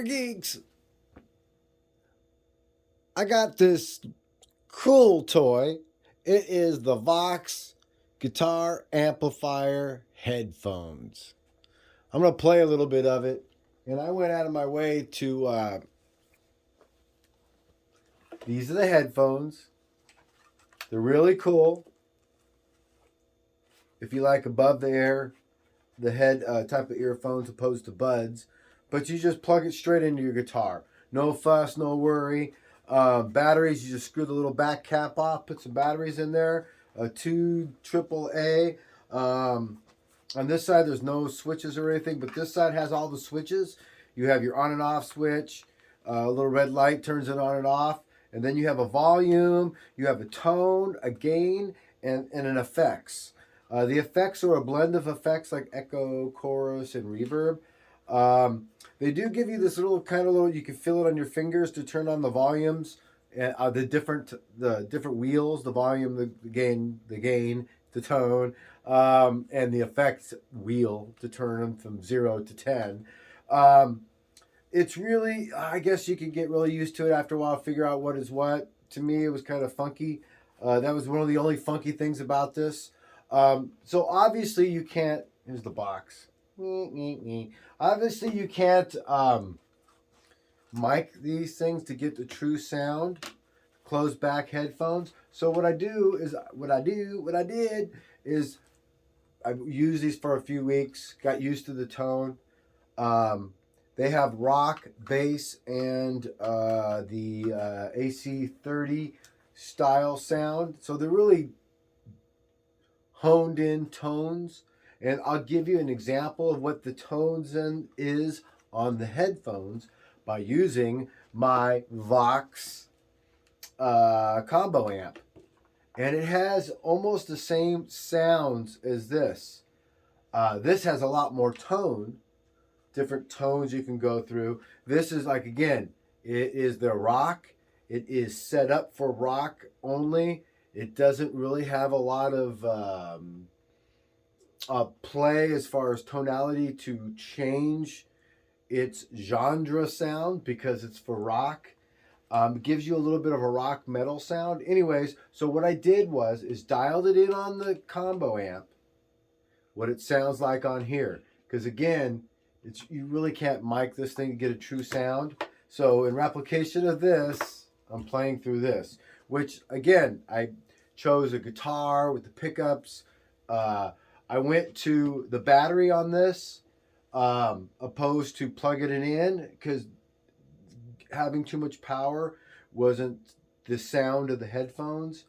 guitar geeks. I got this cool toy. It is the Vox Guitar Amplifier Headphones. I'm going to play a little bit of it. And I went out of my way to... these are the headphones. They're really cool. If you like above the air, the head type of earphones opposed to buds. But you just plug it straight into your guitar. No fuss, no worry. Batteries, you just screw the little back cap off, put some batteries in there. 2 AAA. On this side, there's no switches or anything, but this side has all the switches. You have your on and off switch. A little red light turns it on and off. And then you have a volume, you have a tone, a gain, and an effects. The effects are a blend of effects like echo, chorus, and reverb. They do give you this little you can feel it on your fingers to turn on the volumes, the different wheels, the volume, the gain, the tone, and the effects wheel to turn them from 0 to 10. It's really, I guess you could get really used to it after a while, figure out what is what. To me, it was kind of funky. That was one of the only funky things about this. So obviously you can't, here's the box. Obviously you can't mic these things to get the true sound. Closed back headphones. So what I did is I used these for a few weeks, got used to the tone. They have rock, bass, and the AC30 style sound. So they're really honed in tones. And I'll give you an example of what the tones is on the headphones by using my Vox combo amp. And it has almost the same sounds as this. This has a lot more tone. Different tones you can go through. This is like, again, it is the rock. It is set up for rock only. It doesn't really have a lot of play as far as tonality to change its genre sound because it's for rock. It gives you a little bit of a rock metal sound. Anyways, so what I did is dialed it in on the combo amp, what it sounds like on here. Because again, you really can't mic this thing to get a true sound. So in replication of this, I'm playing through this, which again, I chose a guitar with the pickups. I went to the battery on this, opposed to plugging it in, because having too much power wasn't the sound of the headphones.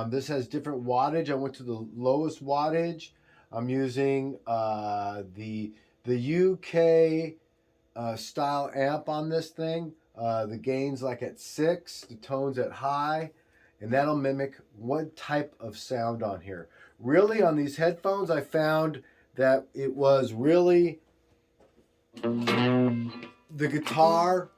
This has different wattage. I went to the lowest wattage. I'm using the UK style amp on this thing. The gain's like at 6, the tone's at high, and that'll mimic one type of sound on here. Really, on these headphones, I found that it was really the guitar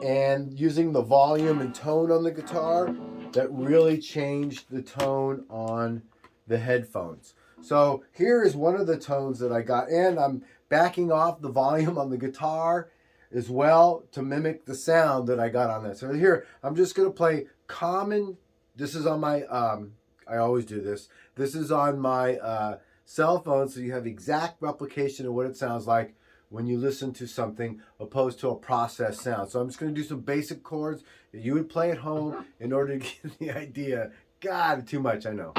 and using the volume and tone on the guitar that really changed the tone on the headphones. So here is one of the tones that I got, and I'm backing off the volume on the guitar as well to mimic the sound that I got on that. So here, I'm just going to play common. This is on my, I always do this. This is on my cell phone, so you have exact replication of what it sounds like when you listen to something opposed to a processed sound. So I'm just going to do some basic chords that you would play at home in order to get the idea. God, too much, I know.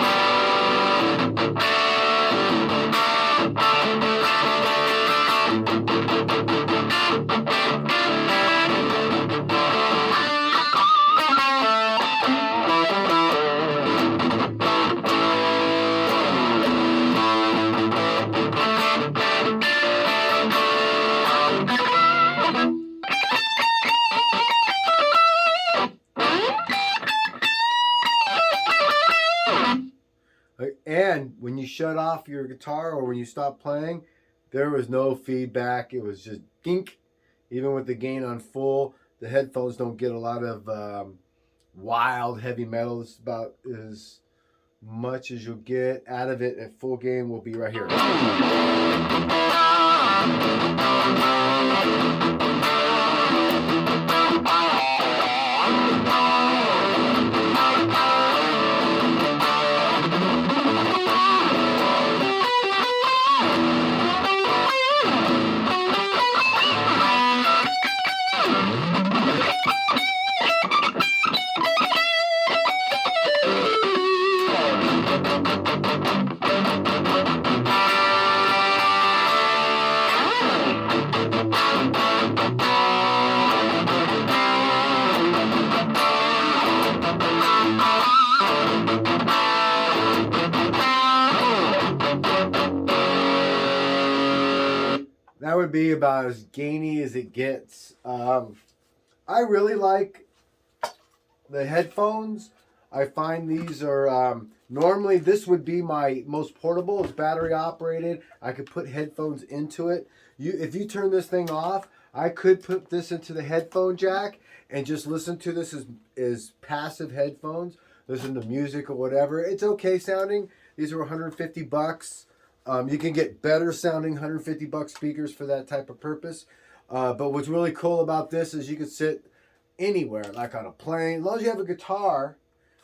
And when you shut off your guitar or when you stop playing, there was no feedback. It was just gink. Even with the gain on full, the headphones don't get a lot of wild heavy metal. It's about as much as you'll get out of it at full gain will be right here. would be about as gainy as it gets. I really like the headphones. I find these are normally this would be my most portable. It's battery operated. I could put headphones into it. If you turn this thing off, I could put this into the headphone jack and just listen to this as passive headphones. Listen to music or whatever. It's okay sounding. These are $150. You can get better sounding $150 speakers for that type of purpose. But what's really cool about this is you can sit anywhere, like on a plane. As long as you have a guitar,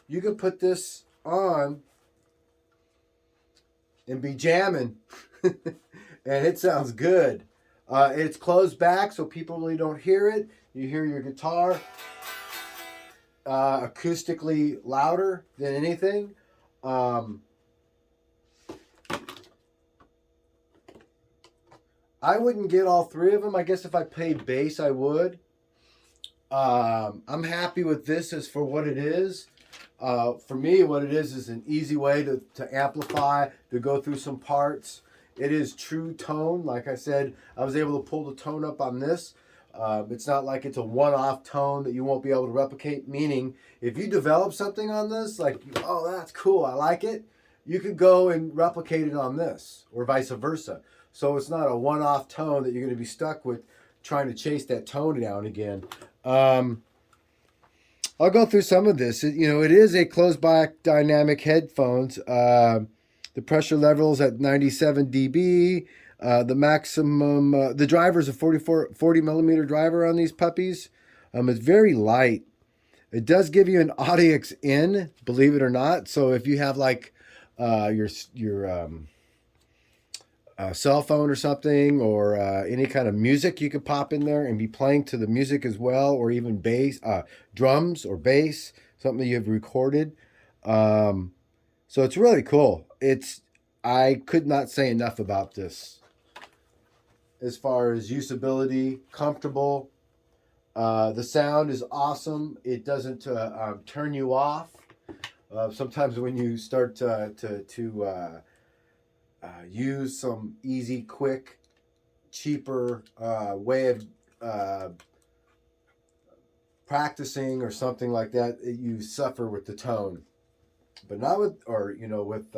you can put this on and be jamming. And it sounds good. It's closed back so people really don't hear it. You hear your guitar acoustically louder than anything. I wouldn't get all three of them. I guess if I played bass, I would. I'm happy with this as for what it is. For me, what it is an easy way to amplify, to go through some parts. It is true tone. Like I said, I was able to pull the tone up on this. It's not like it's a one-off tone that you won't be able to replicate, meaning if you develop something on this, like, oh, that's cool, I like it, you could go and replicate it on this, or vice versa. So it's not a one-off tone that you're going to be stuck with trying to chase that tone down again. I'll go through some of this. It is a closed-back dynamic headphones. The pressure level's at 97 dB. The maximum, the driver's a 40 millimeter driver on these puppies. It's very light. It does give you an audience in, believe it or not. So if you have like your cell phone or something, or any kind of music, you could pop in there and be playing to the music as well, or even bass, drums or bass, something you've recorded. So it's really cool. I could not say enough about this. As far as usability, comfortable. The sound is awesome. It doesn't turn you off. Sometimes when you start to use some easy, quick, cheaper way of practicing or something like that, you suffer with the tone. But not with, with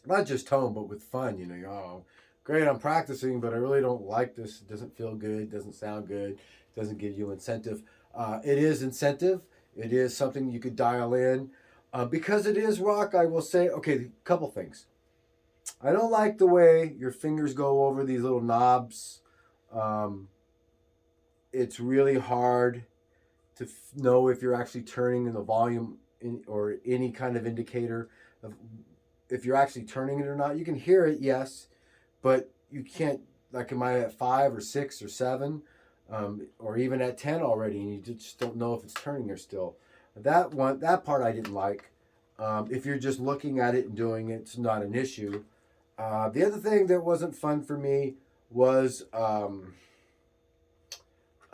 not just tone, but with fun. Oh, great, I'm practicing, but I really don't like this. It doesn't feel good. It doesn't sound good. It doesn't give you incentive. It is incentive. It is something you could dial in. Because it is rock, I will say, okay, a couple things. I don't like the way your fingers go over these little knobs. It's really hard to know if you're actually turning in the volume or any kind of indicator of if you're actually turning it or not. You can hear it, yes, but you can't, like, am I at 5 or 6 or 7, or even at 10 already, and you just don't know if it's turning there still. That part I didn't like. If you're just looking at it and doing it, it's not an issue. The other thing that wasn't fun for me was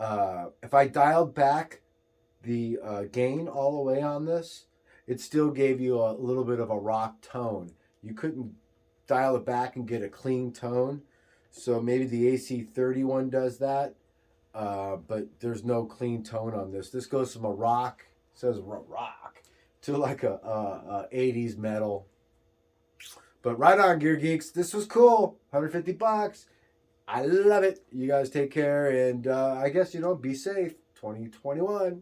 if I dialed back the gain all the way on this, it still gave you a little bit of a rock tone. You couldn't dial it back and get a clean tone. So maybe the AC31 does that, but there's no clean tone on this. This goes from a rock, it says rock, to like a 80s metal. But right on, Gear Geeks. This was cool. $150. I love it. You guys take care, and I guess, be safe. 2021.